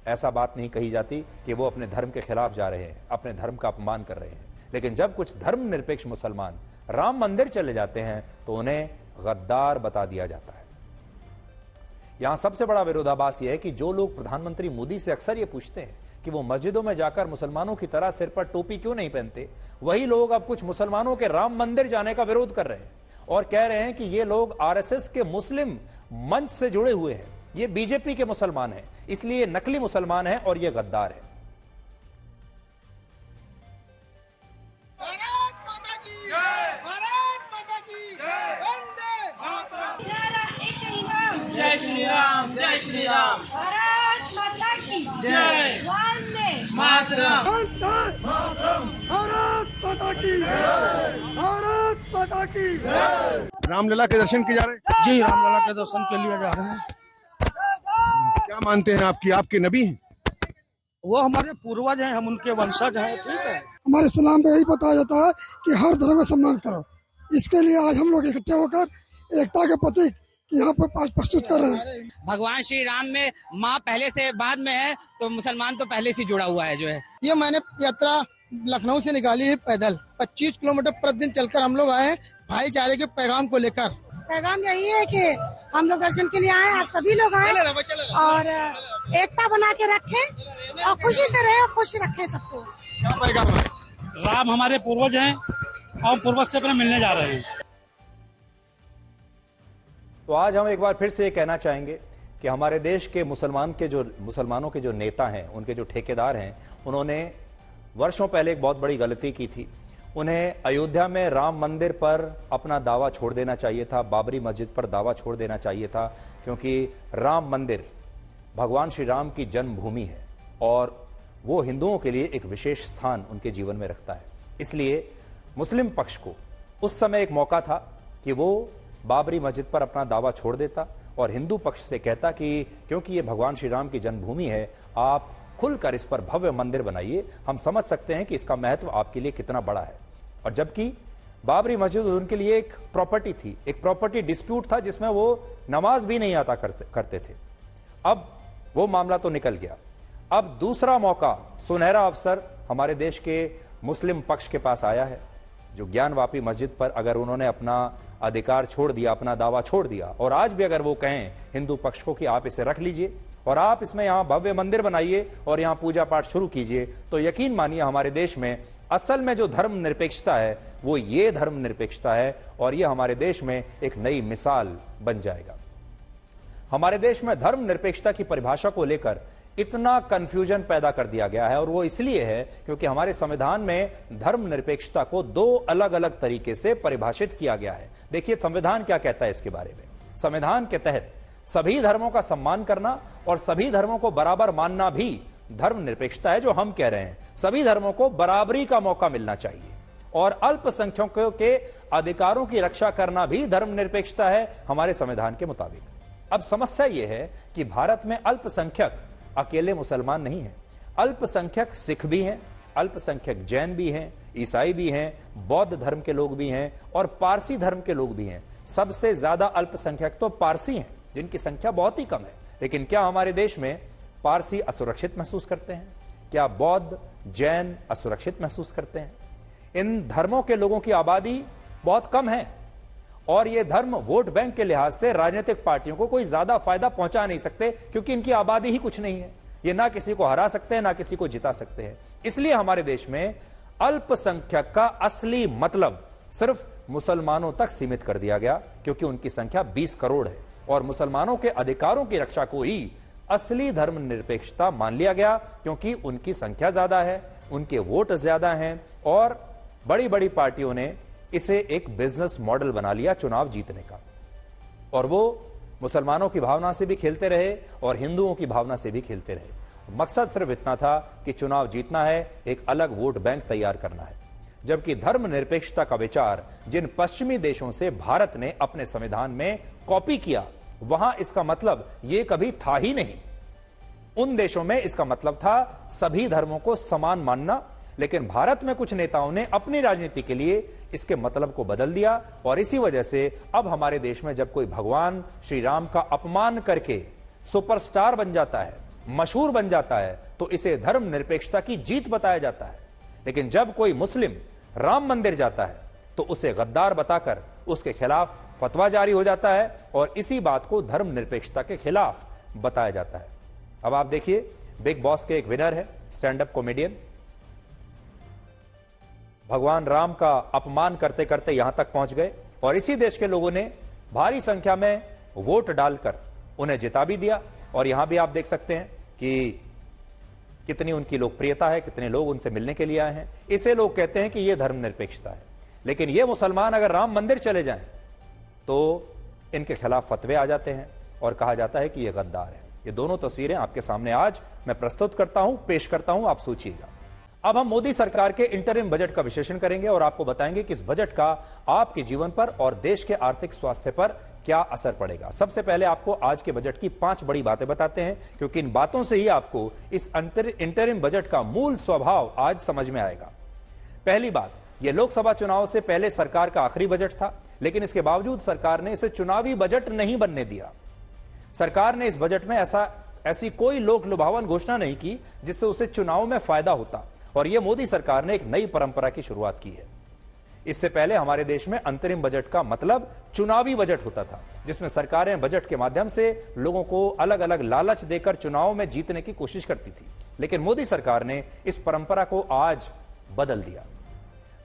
ऐसा बात नहीं कही जाती कि वो अपने धर्म के खिलाफ जा रहे हैं, अपने धर्म का अपमान कर रहे हैं। लेकिन जब कुछ धर्मनिरपेक्ष मुसलमान राम मंदिर चले जाते हैं तो उन्हें गद्दार बता दिया जाता है। यहां सबसे बड़ा विरोधाभास यह है कि जो लोग प्रधानमंत्री मोदी से अक्सर ये पूछते हैं कि वो मस्जिदों में जाकर मुसलमानों की तरह सिर पर टोपी क्यों नहीं पहनते, वही लोग अब कुछ मुसलमानों के राम मंदिर जाने का विरोध कर रहे हैं और कह रहे हैं कि ये लोग आरएसएस के मुस्लिम मंच से जुड़े हुए हैं, ये बीजेपी के मुसलमान हैं, इसलिए ये नकली मुसलमान हैं और ये गद्दार हैं। जय श्री राम, जय श्री राम, भारत माता की जय, वंदे मातरम, भारत माता की जय, भारत माता की जय। रामलला के दर्शन किए जा रहे हैं? जी, रामलला के दर्शन के लिए जा रहे हैं। क्या मानते हैं आपके नबी हैं? वो हमारे पूर्वज हैं, हम उनके वंशज हैं। ठीक है, हमारे इस्लाम में यही बताया जाता है कि हर धर्म का सम्मान करो। इसके लिए आज हम लोग इकट्ठे होकर एकता के प्रतीक यहाँ पर प्रस्तुत कर रहे हैं। भगवान श्री राम में माँ पहले से बाद में है, तो मुसलमान तो पहले से जुड़ा हुआ है जो है। ये मैंने यात्रा लखनऊ से निकाली है पैदल, 25 किलोमीटर प्रतिदिन चलकर हम लोग आए हैं भाईचारे के पैगाम को लेकर। पैगाम यही है कि हम लोग दर्शन के लिए आए, आप सभी लोग आए और एकता बना के रखें और खुशी से रहे और खुश रखें सबको। क्या पैगाम है? राम हमारे पूर्वज हैं और पूर्वज से अपने मिलने जा रहे हैं। तो आज हम एक बार फिर से ये कहना चाहेंगे कि हमारे देश के मुसलमानों के जो नेता हैं, उनके जो ठेकेदार हैं, उन्होंने वर्षों पहले एक बहुत बड़ी गलती की थी। उन्हें अयोध्या में राम मंदिर पर अपना दावा छोड़ देना चाहिए था, बाबरी मस्जिद पर दावा छोड़ देना चाहिए था, क्योंकि राम मंदिर भगवान श्री राम की जन्मभूमि है और वो हिंदुओं के लिए एक विशेष स्थान उनके जीवन में रखता है। इसलिए मुस्लिम पक्ष को उस समय एक मौका था कि वो बाबरी मस्जिद पर अपना दावा छोड़ देता और हिंदू पक्ष से कहता कि क्योंकि ये भगवान श्री राम की जन्मभूमि है, आप खुलकर इस पर भव्य मंदिर बनाइए, हम समझ सकते हैं कि इसका महत्व आपके लिए कितना बड़ा है। और जबकि बाबरी मस्जिद उनके लिए एक प्रॉपर्टी थी, एक प्रॉपर्टी डिस्प्यूट था जिसमें वो नमाज भी नहीं आता करते थे। अब वो मामला तो निकल गया। अब दूसरा मौका, सुनहरा अवसर हमारे देश के मुस्लिम पक्ष के पास आया है, जो ज्ञानवापी मस्जिद पर अगर उन्होंने अपना अधिकार छोड़ दिया, अपना दावा छोड़ दिया और आज भी अगर वो कहें हिंदू पक्ष को कि आप इसे रख लीजिए और आप इसमें यहां भव्य मंदिर बनाइए और यहां पूजा पाठ शुरू कीजिए, तो यकीन मानिए हमारे देश में असल में जो धर्मनिरपेक्षता है वो ये धर्मनिरपेक्षता है और ये हमारे देश में एक नई मिसाल बन जाएगा। हमारे देश में धर्मनिरपेक्षता की परिभाषा को लेकर इतना कंफ्यूजन पैदा कर दिया गया है और वो इसलिए है क्योंकि हमारे संविधान में धर्मनिरपेक्षता को दो अलग अलग तरीके से परिभाषित किया गया है। देखिए संविधान क्या कहता है इसके बारे में। संविधान के तहत सभी धर्मों का सम्मान करना और सभी धर्मों को बराबर मानना भी धर्मनिरपेक्षता है। जो हम कह रहे हैं सभी धर्मों को बराबरी का मौका मिलना चाहिए और अल्पसंख्यकों के अधिकारों की रक्षा करना भी धर्मनिरपेक्षता है हमारे संविधान के मुताबिक। अब समस्या यह है कि भारत में अल्पसंख्यक अकेले मुसलमान नहीं है, अल्पसंख्यक सिख भी हैं, अल्पसंख्यक जैन भी हैं, ईसाई भी हैं, बौद्ध धर्म के लोग भी हैं और पारसी धर्म के लोग भी हैं। सबसे ज्यादा अल्पसंख्यक तो पारसी हैं जिनकी संख्या बहुत ही कम है। लेकिन क्या हमारे देश में पारसी असुरक्षित महसूस करते हैं? क्या बौद्ध जैन असुरक्षित महसूस करते हैं? इन धर्मों के लोगों की आबादी बहुत कम है और ये धर्म वोट बैंक के लिहाज से राजनीतिक पार्टियों को कोई ज्यादा फायदा पहुंचा नहीं सकते क्योंकि इनकी आबादी ही कुछ नहीं है। ये ना किसी को हरा सकते हैं ना किसी को जिता सकते हैं। इसलिए हमारे देश में अल्पसंख्यक का असली मतलब सिर्फ मुसलमानों तक सीमित कर दिया गया क्योंकि उनकी संख्या 20 करोड़ है और मुसलमानों के अधिकारों की रक्षा को ही असली धर्मनिरपेक्षता मान लिया गया क्योंकि उनकी संख्या ज्यादा है, उनके वोट ज्यादा हैं और बड़ी बड़ी पार्टियों ने इसे एक बिजनेस मॉडल बना लिया चुनाव जीतने का। और वो मुसलमानों की भावना से भी खेलते रहे और हिंदुओं की भावना से भी खेलते रहे। मकसद सिर्फ इतना था कि चुनाव जीतना है, एक अलग वोट बैंक तैयार करना है। जबकि धर्मनिरपेक्षता का विचार जिन पश्चिमी देशों से भारत ने अपने संविधान में कॉपी किया, वहां इसका मतलब यह कभी था ही नहीं। उन देशों में इसका मतलब था सभी धर्मों को समान मानना, लेकिन भारत में कुछ नेताओं ने अपनी राजनीति के लिए इसके मतलब को बदल दिया और इसी वजह से अब हमारे देश में जब कोई भगवान श्री राम का अपमान करके सुपरस्टार बन जाता है, मशहूर बन जाता है, तो इसे धर्मनिरपेक्षता की जीत बताया जाता है। लेकिन जब कोई मुस्लिम राम मंदिर जाता है तो उसे गद्दार बताकर उसके खिलाफ फतवा जारी हो जाता है और इसी बात को धर्मनिरपेक्षता के खिलाफ बताया जाता है। अब आप देखिए, बिग बॉस के एक विनर है, स्टैंड अप कॉमेडियन, भगवान राम का अपमान करते करते यहां तक पहुंच गए और इसी देश के लोगों ने भारी संख्या में वोट डालकर उन्हें जिता भी दिया। और यहां भी आप देख सकते हैं कि कितनी उनकी लोकप्रियता है, कितने लोग उनसे मिलने के लिए आए हैं। इसे लोग कहते हैं कि यह धर्मनिरपेक्षता है। लेकिन ये मुसलमान अगर राम मंदिर चले जाएं तो इनके खिलाफ फतवे आ जाते हैं और कहा जाता है कि यह गद्दार है। ये दोनों तस्वीरें आपके सामने आज मैं प्रस्तुत करता हूं, पेश करता हूं, आप सोचिएगा। अब हम मोदी सरकार के इंटरिम बजट का विश्लेषण करेंगे और आपको बताएंगे कि इस बजट का आपके जीवन पर और देश के आर्थिक स्वास्थ्य पर क्या असर पड़ेगा। सबसे पहले आपको आज के बजट की 5 बड़ी बातें बताते हैं क्योंकि इन बातों से ही आपको इस इंटरिम बजट का मूल स्वभाव आज समझ में आएगा। पहली बात, यह लोकसभा चुनाव से पहले सरकार का आखिरी बजट था, लेकिन इसके बावजूद सरकार ने इसे चुनावी बजट नहीं बनने दिया। सरकार ने इस बजट में ऐसी कोई लोक लुभावन घोषणा नहीं की जिससे उसे चुनाव में फायदा होता और यह मोदी सरकार ने एक नई परंपरा की शुरुआत की है। इससे पहले हमारे देश में अंतरिम बजट का मतलब चुनावी बजट होता था जिसमें सरकारें बजट के माध्यम से लोगों को अलग अलग लालच देकर चुनाव में जीतने की कोशिश करती थी। लेकिन मोदी सरकार ने इस परंपरा को आज बदल दिया।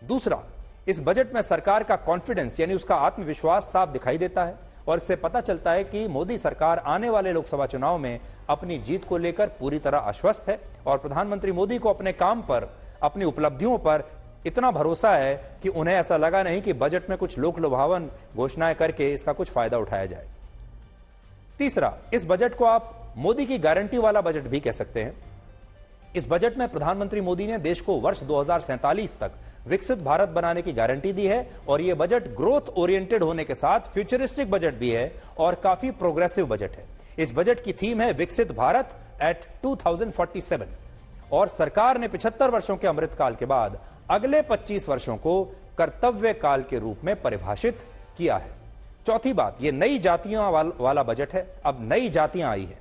दूसरा, इस बजट में सरकार का कॉन्फिडेंस यानी उसका आत्मविश्वास साफ दिखाई देता है और इससे पता चलता है कि मोदी सरकार आने वाले लोकसभा चुनाव में अपनी जीत को लेकर पूरी तरह आश्वस्त है और प्रधानमंत्री मोदी को अपने काम पर, अपनी उपलब्धियों पर इतना भरोसा है कि उन्हें ऐसा लगा नहीं कि बजट में कुछ लोक लुभावन घोषणाएं करके इसका कुछ फायदा उठाया जाए। तीसरा, इस बजट को आप मोदी की गारंटी वाला बजट भी कह सकते हैं। इस बजट में प्रधानमंत्री मोदी ने देश को वर्ष 2047 तक विकसित भारत बनाने की गारंटी दी है और यह बजट ग्रोथ ओरिएंटेड होने के साथ फ्यूचरिस्टिक बजट भी है और काफी प्रोग्रेसिव बजट है। इस बजट की थीम है विकसित भारत एट 2047 और सरकार ने 75 वर्षों के अमृतकाल के बाद अगले 25 वर्षों को कर्तव्य काल के रूप में परिभाषित किया है। चौथी बात, यह नई जातियों वाला बजट है। अब नई जातियां आई है।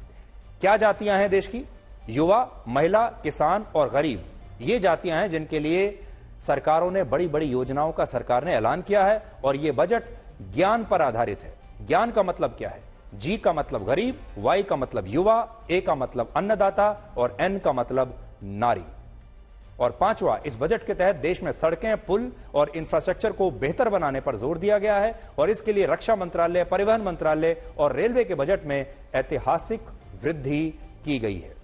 क्या जातियां हैं देश की? युवा, महिला, किसान और गरीब, ये जातियां हैं जिनके लिए सरकारों ने बड़ी बड़ी योजनाओं का सरकार ने ऐलान किया है और यह बजट ज्ञान पर आधारित है। ज्ञान का मतलब क्या है? जी का मतलब गरीब, वाई का मतलब युवा, ए का मतलब अन्नदाता और एन का मतलब नारी। और पांचवा, इस बजट के तहत देश में सड़कें, पुल और इंफ्रास्ट्रक्चर को बेहतर बनाने पर जोर दिया गया है और इसके लिए रक्षा मंत्रालय, परिवहन मंत्रालय और रेलवे के बजट में ऐतिहासिक वृद्धि की गई है।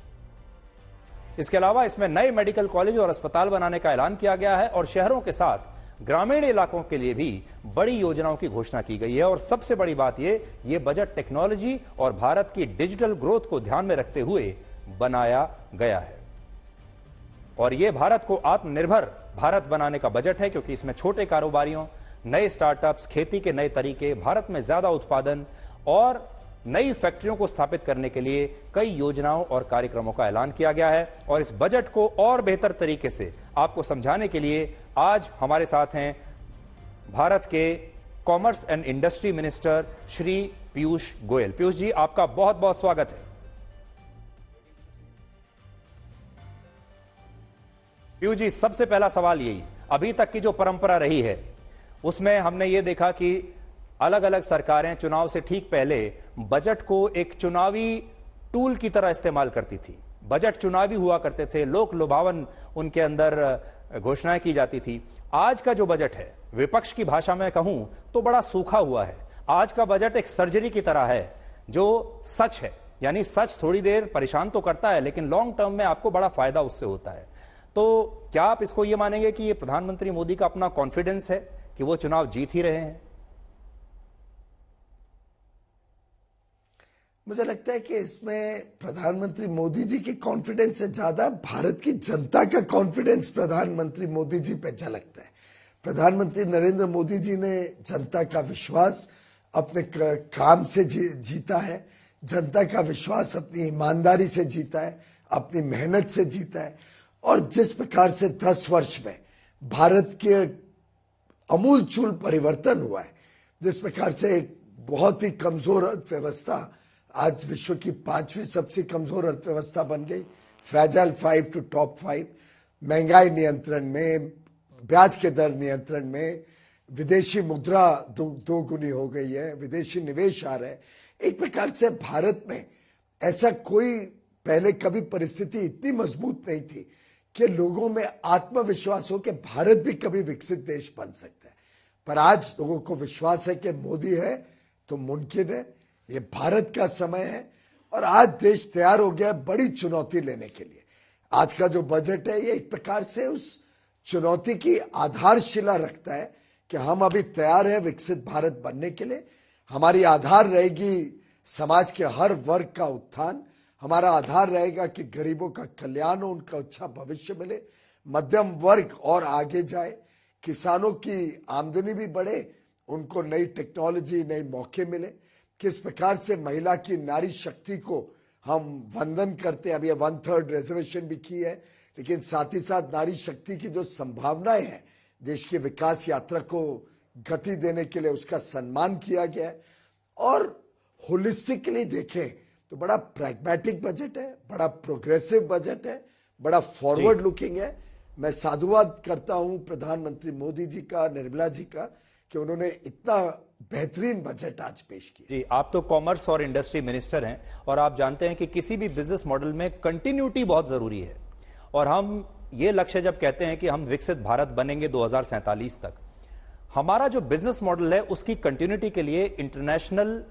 इसके अलावा इसमें नए मेडिकल कॉलेज और अस्पताल बनाने का ऐलान किया गया है और शहरों के साथ ग्रामीण इलाकों के लिए भी बड़ी योजनाओं की घोषणा की गई है। और सबसे बड़ी बात ये बजट टेक्नोलॉजी और भारत की डिजिटल ग्रोथ को ध्यान में रखते हुए बनाया गया है और यह भारत को आत्मनिर्भर भारत बनाने का बजट है, क्योंकि इसमें छोटे कारोबारियों, नए स्टार्टअप्स, खेती के नए तरीके, भारत में ज्यादा उत्पादन और नई फैक्ट्रियों को स्थापित करने के लिए कई योजनाओं और कार्यक्रमों का ऐलान किया गया है। और इस बजट को और बेहतर तरीके से आपको समझाने के लिए आज हमारे साथ हैं भारत के commerce and industry minister Shri Piyush Goyal. Piyush ji, आपका बहुत बहुत स्वागत है। पीयूष जी, सबसे पहला सवाल यही, अभी तक की जो परंपरा रही है उसमें हमने ये देखा कि अलग अलग सरकारें चुनाव से ठीक पहले बजट को एक चुनावी टूल की तरह इस्तेमाल करती थी। बजट चुनावी हुआ करते थे, लोक लुभावन उनके अंदर घोषणाएं की जाती थी। आज का जो बजट है, विपक्ष की भाषा में कहूं तो बड़ा सूखा हुआ है। आज का बजट एक सर्जरी की तरह है जो सच है, यानी सच थोड़ी देर परेशान तो करता है लेकिन लॉन्ग टर्म में आपको बड़ा फायदा उससे होता है। तो क्या आप इसको यह मानेंगे कि ये प्रधानमंत्री मोदी का अपना कॉन्फिडेंस है कि वो चुनाव जीत ही रहे हैं? मुझे लगता है कि इसमें प्रधानमंत्री मोदी जी के कॉन्फिडेंस से ज्यादा भारत की जनता का कॉन्फिडेंस प्रधानमंत्री मोदी जी पे झलकता है। प्रधानमंत्री नरेंद्र मोदी जी ने जनता का विश्वास अपने काम से जीता है, जनता का विश्वास अपनी ईमानदारी से जीता है, अपनी मेहनत से जीता है। और जिस प्रकार से 10 वर्ष में भारत के अमूलचूल परिवर्तन हुआ है, जिस प्रकार से एक बहुत ही कमजोर अर्थव्यवस्था आज विश्व की 5वीं सबसे कमजोर अर्थव्यवस्था बन गई, फ्रैजाइल 5 टू टॉप 5, महंगाई नियंत्रण में, ब्याज के दर नियंत्रण में, विदेशी मुद्रा दो गुनी हो गई है, विदेशी निवेश आ रहा है। एक प्रकार से भारत में ऐसा कोई पहले कभी परिस्थिति इतनी मजबूत नहीं थी कि लोगों में आत्मविश्वास हो कि भारत भी कभी विकसित देश बन सकता है। पर आज लोगों को विश्वास है कि मोदी है तो मुमकिन है। ये भारत का समय है और आज देश तैयार हो गया है बड़ी चुनौती लेने के लिए। आज का जो बजट है ये एक प्रकार से उस चुनौती की आधारशिला रखता है कि हम अभी तैयार हैं विकसित भारत बनने के लिए। हमारी आधार रहेगी समाज के हर वर्ग का उत्थान, हमारा आधार रहेगा कि गरीबों का कल्याण हो, उनका अच्छा भविष्य मिले, मध्यम वर्ग और आगे जाए, किसानों की आमदनी भी बढ़े, उनको नई टेक्नोलॉजी, नए मौके मिले। किस प्रकार से महिला की नारी शक्ति को हम वंदन करते हैं, अभी 1/3 रिजर्वेशन भी की है, लेकिन साथ ही साथ नारी शक्ति की जो संभावनाएं हैं देश की विकास यात्रा को गति देने के लिए उसका सम्मान किया गया है। और होलिस्टिकली देखें तो बड़ा प्रैग्मेटिक बजट है, बड़ा प्रोग्रेसिव बजट है, बड़ा फॉरवर्ड लुकिंग है। मैं साधुवाद करता हूं प्रधानमंत्री मोदी जी का, निर्मला जी का, कि उन्होंने इतना बेहतरीन बजट आज पेश किया। जी, आप तो कॉमर्स और इंडस्ट्री मिनिस्टर हैं और आप जानते हैं कि किसी भी बिजनेस मॉडल में कंटिन्यूटी बहुत जरूरी है। और हम ये लक्ष्य जब कहते हैं कि हम विकसित भारत बनेंगे 2047 तक, हमारा जो बिजनेस मॉडल है उसकी कंटिन्यूटी के लिए इंटरनेशनल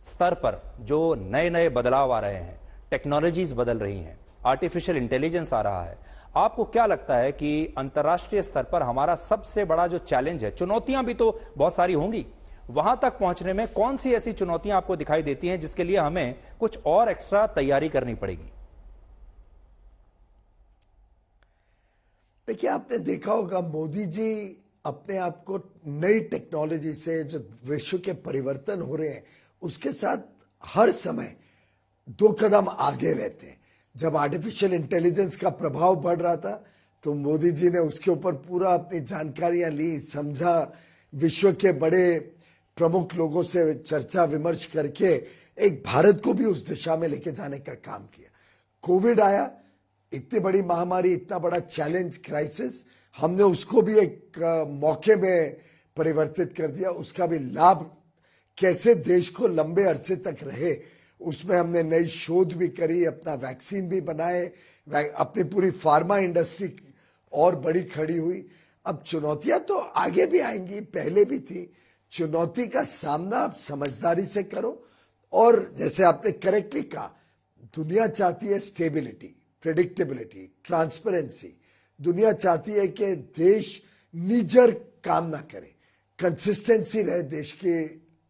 स्तर पर जो नए नए बदलाव आ रहे हैं, टेक्नोलॉजीज बदल रही हैं, आर्टिफिशियल इंटेलिजेंस आ रहा है, आपको क्या लगता है कि अंतर्राष्ट्रीय स्तर पर हमारा सबसे बड़ा जो चैलेंज है, चुनौतियां भी तो बहुत सारी होंगी, वहां तक पहुंचने में कौन सी ऐसी चुनौतियां आपको दिखाई देती हैं जिसके लिए हमें कुछ और एक्स्ट्रा तैयारी करनी पड़ेगी? देखिए, आपने देखा होगा मोदी जी अपने आप को नई टेक्नोलॉजी से जो विश्व के परिवर्तन हो रहे हैं उसके साथ हर समय 2 कदम आगे रहते हैं। जब आर्टिफिशियल इंटेलिजेंस का प्रभाव बढ़ रहा था तो मोदी जी ने उसके ऊपर पूरा अपनी जानकारियां ली, समझा, विश्व के बड़े प्रमुख लोगों से चर्चा विमर्श करके एक भारत को भी उस दिशा में लेके जाने का काम किया। कोविड आया, इतनी बड़ी महामारी, इतना बड़ा चैलेंज, क्राइसिस, हमने उसको भी एक मौके में परिवर्तित कर दिया। उसका भी लाभ कैसे देश को लंबे अरसे तक रहे, उसमें हमने नई शोध भी करी, अपना वैक्सीन भी बनाए, अपनी पूरी फार्मा इंडस्ट्री और बड़ी खड़ी हुई। अब चुनौतियां तो आगे भी आएंगी, पहले भी थी। चुनौती का सामना आप समझदारी से करो और जैसे आपने करेक्टली कहा, दुनिया चाहती है स्टेबिलिटी, प्रेडिक्टेबिलिटी, ट्रांसपेरेंसी। दुनिया चाहती है कि देश निजर काम ना करे, कंसिस्टेंसी रहे देश की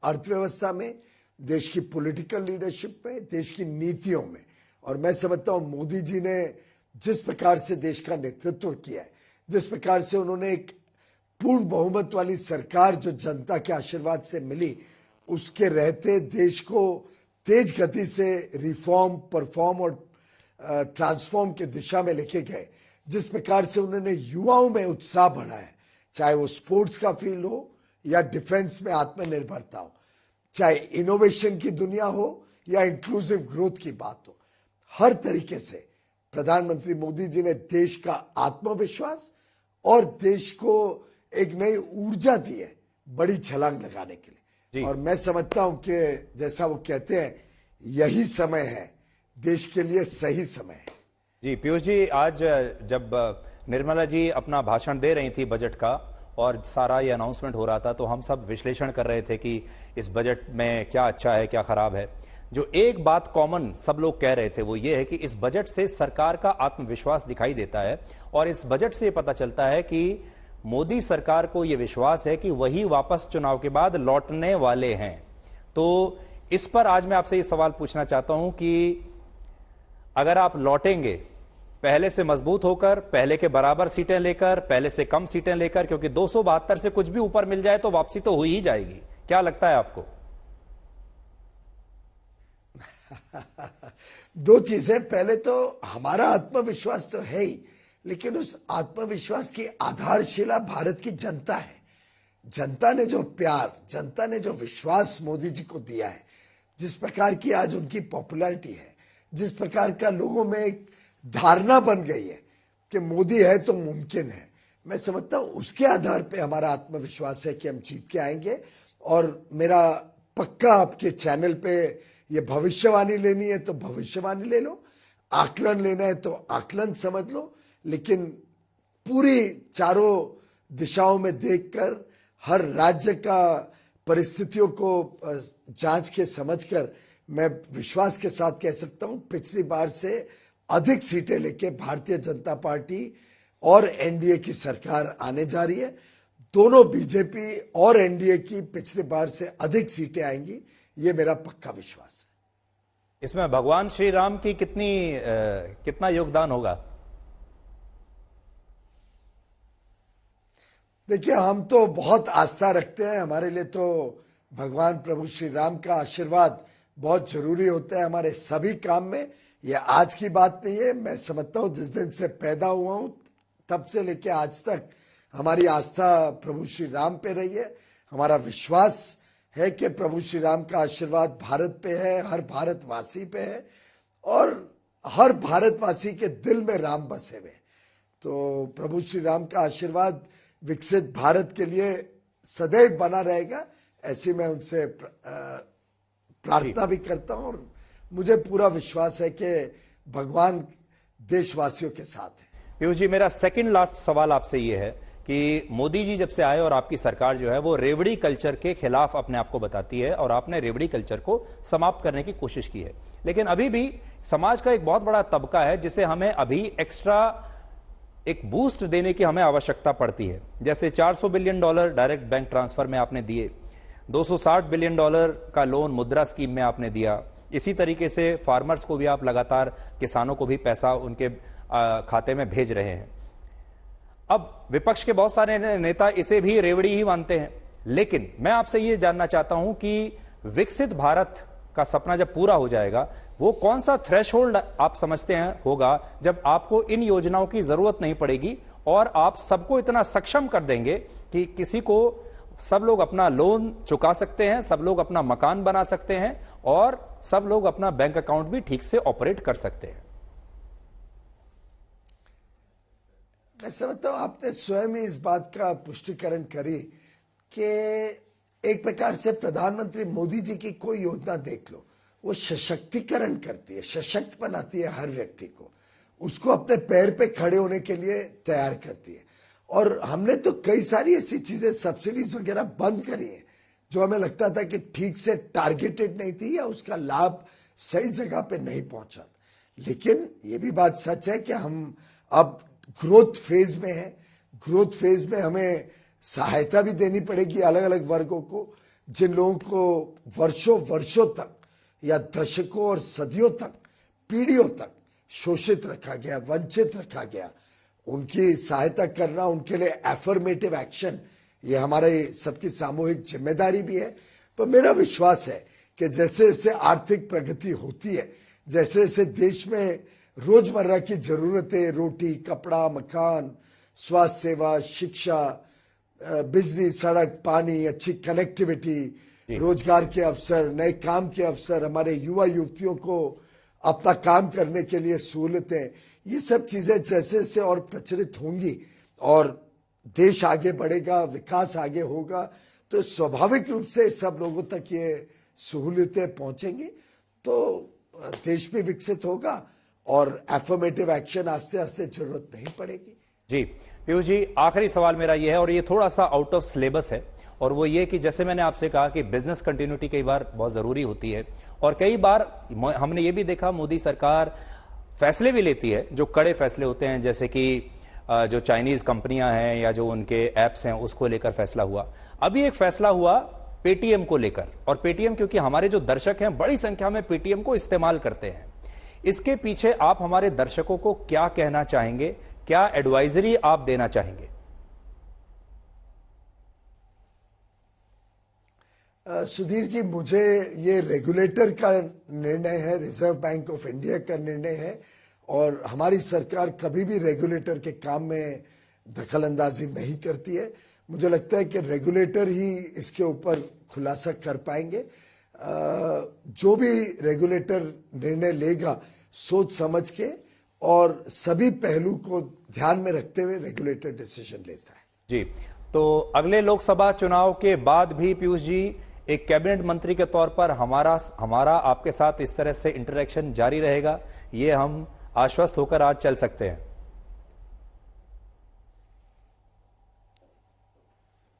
अर्थव्यवस्था में, देश की पॉलिटिकल लीडरशिप में, देश की नीतियों में। और मैं समझता हूं मोदी जी ने जिस प्रकार से देश का नेतृत्व किया है, जिस प्रकार से उन्होंने एक पूर्ण बहुमत वाली सरकार जो जनता के आशीर्वाद से मिली, उसके रहते देश को तेज गति से रिफॉर्म, परफॉर्म और ट्रांसफॉर्म के दिशा में लेके गए, जिस प्रकार से उन्होंने युवाओं में उत्साह बढ़ाया, चाहे वो स्पोर्ट्स का फील्ड हो या डिफेंस में आत्मनिर्भरता हो, चाहे इनोवेशन की दुनिया हो या इंक्लूसिव ग्रोथ की बात हो, हर तरीके से प्रधानमंत्री मोदी जी ने देश का आत्मविश्वास और देश को एक नई ऊर्जा दी है बड़ी छलांग लगाने के लिए। और मैं समझता हूं कि जैसा वो कहते हैं, यही समय है, देश के लिए सही समय है। जी पीयूष जी, आज जब निर्मला जी अपना भाषण दे रही थी बजट का और सारा ये अनाउंसमेंट हो रहा था, तो हम सब विश्लेषण कर रहे थे कि इस बजट में क्या अच्छा है, क्या खराब है। जो एक बात कॉमन सब लोग कह रहे थे वो ये है कि इस बजट से सरकार का आत्मविश्वास दिखाई देता है और इस बजट से पता चलता है कि मोदी सरकार को यह विश्वास है कि वही वापस चुनाव के बाद लौटने वाले हैं। तो इस पर आज मैं आपसे ये सवाल पूछना चाहता हूं कि अगर आप लौटेंगे पहले से मजबूत होकर, पहले के बराबर सीटें लेकर, पहले से कम सीटें लेकर, क्योंकि 272 से कुछ भी ऊपर मिल जाए तो वापसी तो हो ही जाएगी, क्या लगता है आपको? दो चीजें, पहले तो हमारा आत्मविश्वास तो है ही, लेकिन उस आत्मविश्वास की आधारशिला भारत की जनता है। जनता ने जो प्यार, जनता ने जो विश्वास मोदी जी को दिया है, जिस प्रकार की आज उनकी पॉपुलैरिटी है, जिस प्रकार का लोगों में एक धारणा बन गई है कि मोदी है तो मुमकिन है, मैं समझता हूं उसके आधार पे हमारा आत्मविश्वास है कि हम जीत के आएंगे। और मेरा पक्का आपके चैनल पे ये भविष्यवाणी लेनी है तो भविष्यवाणी ले लो, आकलन लेना है तो आकलन समझ लो, लेकिन पूरी चारों दिशाओं में देखकर, हर राज्य का परिस्थितियों को जांच के समझकर मैं विश्वास के साथ कह सकता हूं पिछली बार से अधिक सीटें लेके भारतीय जनता पार्टी और एनडीए की सरकार आने जा रही है। दोनों बीजेपी और एनडीए की पिछली बार से अधिक सीटें आएंगी, ये मेरा पक्का विश्वास है। इसमें भगवान श्री राम की कितना योगदान होगा? देखिए, हम तो बहुत आस्था रखते हैं, हमारे लिए तो भगवान प्रभु श्री राम का आशीर्वाद बहुत जरूरी होता है हमारे सभी काम में। ये आज की बात नहीं है, मैं समझता हूं जिस दिन से पैदा हुआ हूं तब से लेके आज तक हमारी आस्था प्रभु श्री राम पे रही है। हमारा विश्वास है कि प्रभु श्री राम का आशीर्वाद भारत पे है, हर भारतवासी पे है, और हर भारतवासी के दिल में राम बसे हुए। तो प्रभु श्री राम का आशीर्वाद विकसित भारत के लिए सदैव बना रहेगा, ऐसी मैं उनसे प्रार्थना भी करता हूं और मुझे पूरा विश्वास है कि भगवान देशवासियों के साथ है। पीयूष जी, मेरा सेकंड लास्ट सवाल आपसे यह है कि मोदी जी जब से आए और आपकी सरकार जो है वो रेवड़ी कल्चर के खिलाफ अपने आप को बताती है और आपने रेवड़ी कल्चर को समाप्त करने की कोशिश की है, लेकिन अभी भी समाज का एक बहुत बड़ा तबका है जिसे हमें अभी एक्स्ट्रा एक बूस्ट देने की हमें आवश्यकता पड़ती है। जैसे $400 बिलियन डायरेक्ट बैंक ट्रांसफर में आपने दिए, $260 बिलियन का लोन मुद्रा स्कीम में आपने दिया, इसी तरीके से फार्मर्स को भी आप लगातार, किसानों को भी पैसा उनके खाते में भेज रहे हैं। अब विपक्ष के बहुत सारे नेता इसे भी रेवड़ी ही मानते हैं, लेकिन मैं आपसे यह जानना चाहता हूं कि विकसित भारत का सपना जब पूरा हो जाएगा, वो कौन सा थ्रेशहोल्ड आप समझते हैं होगा जब आपको इन योजनाओं की जरूरत नहीं पड़ेगी और आप सबको इतना सक्षम कर देंगे कि किसी को, सब लोग अपना लोन चुका सकते हैं, सब लोग अपना मकान बना सकते हैं और सब लोग अपना बैंक अकाउंट भी ठीक से ऑपरेट कर सकते हैं। मैं समझता हूं आपने स्वयं ही इस बात का पुष्टिकरण करी कि एक प्रकार से प्रधानमंत्री मोदी जी की कोई योजना देख लो, वो सशक्तिकरण करती है, सशक्त बनाती है हर व्यक्ति को, उसको अपने पैर पे खड़े होने के लिए तैयार करती है। और हमने तो कई सारी ऐसी चीजें, सब्सिडीज वगैरह बंद करी है जो हमें लगता था कि ठीक से टारगेटेड नहीं थी या उसका लाभ सही जगह पे नहीं पहुंचा। लेकिन ये भी बात सच है कि हम अब ग्रोथ फेज में है। ग्रोथ फेज में हमें सहायता भी देनी पड़ेगी अलग अलग वर्गों को, जिन लोगों को वर्षों तक या दशकों और सदियों तक, पीढ़ियों तक शोषित रखा गया, वंचित रखा गया, उनकी सहायता करना, उनके लिए एफर्मेटिव एक्शन, ये हमारे सबकी सामूहिक जिम्मेदारी भी है। तो मेरा विश्वास है कि जैसे जैसे आर्थिक प्रगति होती है, जैसे जैसे देश में रोजमर्रा की जरूरतें, रोटी, कपड़ा, मकान, स्वास्थ्य सेवा, शिक्षा, बिजली, सड़क, पानी, अच्छी कनेक्टिविटी, रोजगार के अवसर, नए काम के अवसर, हमारे युवा युवतियों को अपना काम करने के लिए सहूलतें, ये सब चीजें जैसे जैसे और प्रचलित होंगी और देश आगे बढ़ेगा, विकास आगे होगा, तो स्वाभाविक रूप से सब लोगों तक ये सहूलतें पहुंचेंगी, तो देश भी विकसित होगा और एफर्मेटिव एक्शन आस्ते आस्ते जरूरत नहीं पड़ेगी। जी पीयूष जी, आखिरी सवाल मेरा यह है और ये थोड़ा सा आउट ऑफ सिलेबस है, और वो ये कि जैसे मैंने आपसे कहा कि बिजनेस कंटिन्यूटी कई बार बहुत जरूरी होती है और कई बार हमने ये भी देखा मोदी सरकार फैसले भी लेती है जो कड़े फैसले होते हैं, जैसे कि जो चाइनीज कंपनियां हैं या जो उनके एप्स हैं उसको लेकर फैसला हुआ। अभी एक फैसला हुआ पेटीएम को लेकर, और पेटीएम, क्योंकि हमारे जो दर्शक हैं बड़ी संख्या में पेटीएम को इस्तेमाल करते हैं, इसके पीछे आप हमारे दर्शकों को क्या कहना चाहेंगे, क्या एडवाइजरी आप देना चाहेंगे? सुधीर जी, मुझे ये रेगुलेटर का निर्णय है, रिजर्व बैंक ऑफ इंडिया का निर्णय है, और हमारी सरकार कभी भी रेगुलेटर के काम में दखल अंदाजी नहीं करती है। मुझे लगता है कि रेगुलेटर ही इसके ऊपर खुलासा कर पाएंगे। जो भी रेगुलेटर निर्णय लेगा सोच समझ के और सभी पहलू को ध्यान में रखते हुए रेगुलेटर डिसीजन लेता है। जी, तो अगले लोकसभा चुनाव के बाद भी पीयूष जी एक कैबिनेट मंत्री के तौर पर हमारा आपके साथ इस तरह से इंटरेक्शन जारी रहेगा, ये हम आश्वस्त होकर आज चल सकते हैं?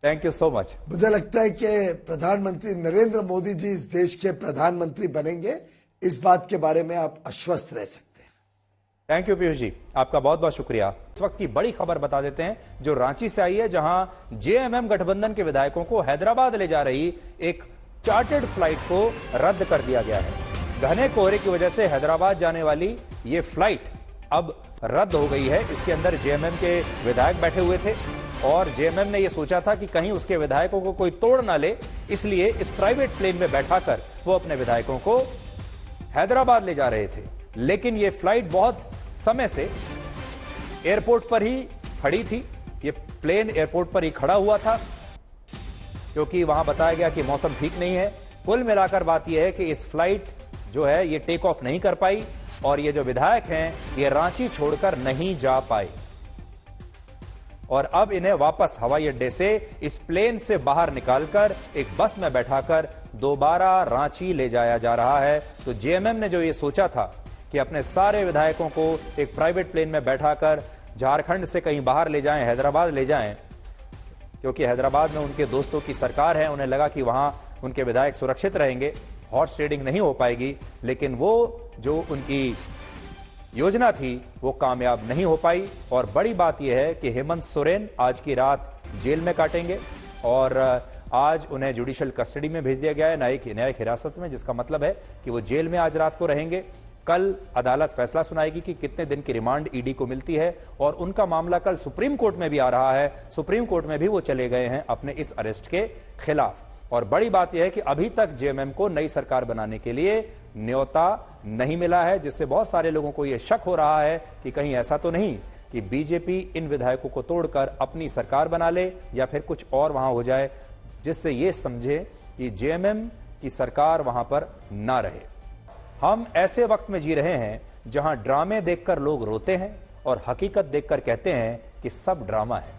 Thank you so much. मुझे लगता है कि प्रधानमंत्री नरेंद्र मोदी जी इस देश के प्रधानमंत्री बनेंगे, इस बात के बारे में आप आश्वस्त रह सकते हैं। थैंक यू पीयूष जी, आपका बहुत बहुत शुक्रिया। इस वक्त की बड़ी खबर बता देते हैं जो रांची से आई है, जहां जेएमएम गठबंधन के विधायकों को हैदराबाद ले जा रही एक चार्टर्ड फ्लाइट को रद्द कर दिया गया है। घने कोहरे की वजह से हैदराबाद जाने वाली ये फ्लाइट अब रद्द हो गई है। इसके अंदर जेएमएम के विधायक बैठे हुए थे और जेएमएम ने यह सोचा था कि कहीं उसके विधायकों को कोई तोड़ ना ले, इसलिए इस प्राइवेट प्लेन में बैठाकर वो अपने विधायकों को हैदराबाद ले जा रहे थे। लेकिन यह फ्लाइट बहुत समय से एयरपोर्ट पर ही खड़ी थी, ये प्लेन एयरपोर्ट पर ही खड़ा हुआ था क्योंकि वहां बताया गया कि मौसम ठीक नहीं है। कुल मिलाकर बात यह है कि इस फ्लाइट जो है ये टेक ऑफ नहीं कर पाई और ये जो विधायक हैं ये रांची छोड़कर नहीं जा पाए और अब इन्हें वापस हवाई अड्डे से इस प्लेन से बाहर निकालकर एक बस में बैठाकर दोबारा रांची ले जाया जा रहा है। तो जेएमएम ने जो ये सोचा था कि अपने सारे विधायकों को एक प्राइवेट प्लेन में बैठाकर झारखंड से कहीं बाहर ले जाएं, हैदराबाद ले जाएं, क्योंकि हैदराबाद में उनके दोस्तों की सरकार है, उन्हें लगा कि वहां उनके विधायक सुरक्षित रहेंगे, हॉर्स ट्रेडिंग नहीं हो पाएगी। लेकिन वो जो उनकी योजना थी वो कामयाब नहीं हो पाई। और बड़ी बात यह है कि हेमंत सोरेन आज की रात जेल में काटेंगे और आज उन्हें जुडिशियल कस्टडी में भेज दिया गया है, न्यायिक हिरासत में, जिसका मतलब है कि वो जेल में आज रात को रहेंगे। कल अदालत फैसला सुनाएगी कि कितने दिन की रिमांड ईडी को मिलती है और उनका मामला कल सुप्रीम कोर्ट में भी आ रहा है। सुप्रीम कोर्ट में भी वो चले गए हैं अपने इस अरेस्ट के खिलाफ। और बड़ी बात यह है कि अभी तक जेएमएम को नई सरकार बनाने के लिए न्योता नहीं मिला है, जिससे बहुत सारे लोगों को यह शक हो रहा है कि कहीं ऐसा तो नहीं कि बीजेपी इन विधायकों को तोड़कर अपनी सरकार बना ले या फिर कुछ और वहां हो जाए, जिससे यह समझे कि जेएमएम की सरकार वहां पर ना रहे। हम ऐसे वक्त में जी रहे हैं जहां ड्रामे देखकर लोग रोते हैं और हकीकत देखकर कहते हैं कि सब ड्रामा है।